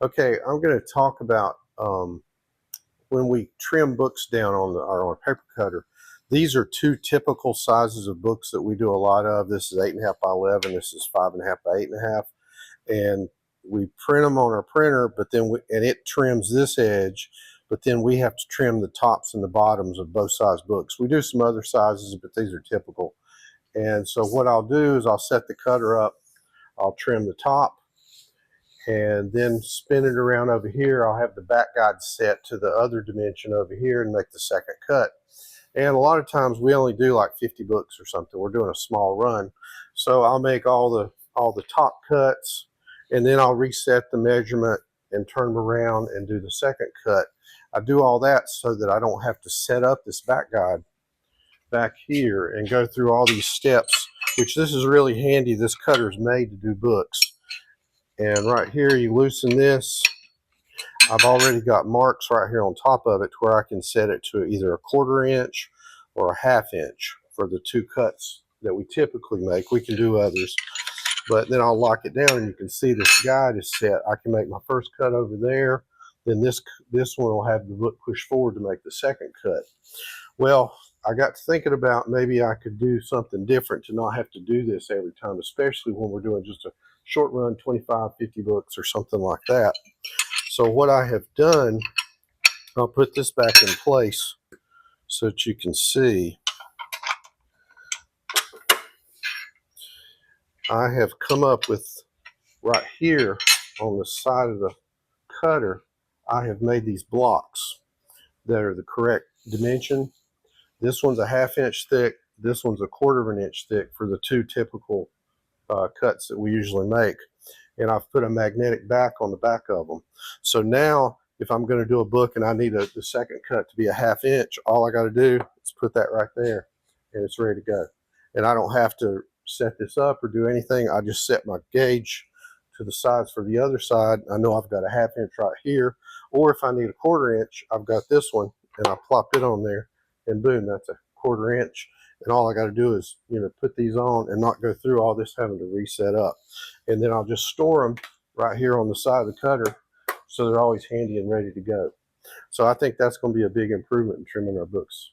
Okay, I'm going to talk about when we trim books down on our paper cutter. These are two typical sizes of books that we do a lot of. This is 8.5 by 11. This is 5.5 by 8.5, and we print them on our printer. But then and it trims this edge. But then we have to trim the tops and the bottoms of both size books. We do some other sizes, but these are typical. And so what I'll do is I'll set the cutter up. I'll trim the top and then spin it around over here. I'll have the back guide set to the other dimension over here and make the second cut. And a lot of times we only do like 50 books or something. We're doing a small run. So I'll make all the top cuts, and then I'll reset the measurement and turn them around and do the second cut. I do all that so that I don't have to set up this back guide back here and go through all these steps, which this is really handy. This cutter is made to do books. And right here, you loosen this. I've already got marks right here on top of it where I can set it to either a 1/4 inch or a 1/2 inch for the two cuts that we typically make. We can do others, but then I'll lock it down and you can see this guide is set. I can make my first cut over there. Then this one will have the book pushed forward to make the second cut. Well, I got to thinking about maybe I could do something different to not have to do this every time, especially when we're doing just a short run, 25, 50 books or something like that. So what I have done, I'll put this back in place so that you can see. I have come up with right here on the side of the cutter, I have made these blocks that are the correct dimension. This one's a 1/2 inch thick. This one's a 1/4 inch thick for the two typical cuts that we usually make. And I've put a magnetic back on the back of them. So now if I'm going to do a book and I need the second cut to be a 1/2 inch, all I got to do is put that right there and it's ready to go. And I don't have to set this up or do anything. I just set my gauge to the sides for the other side. I know I've got a 1/2 inch right here, or if I need a 1/4 inch, I've got this one and I plop it on there and boom, that's a 1/4 inch. And all I got to do is, put these on and not go through all this having to reset up. And then I'll just store them right here on the side of the cutter so they're always handy and ready to go. So I think that's going to be a big improvement in trimming our books.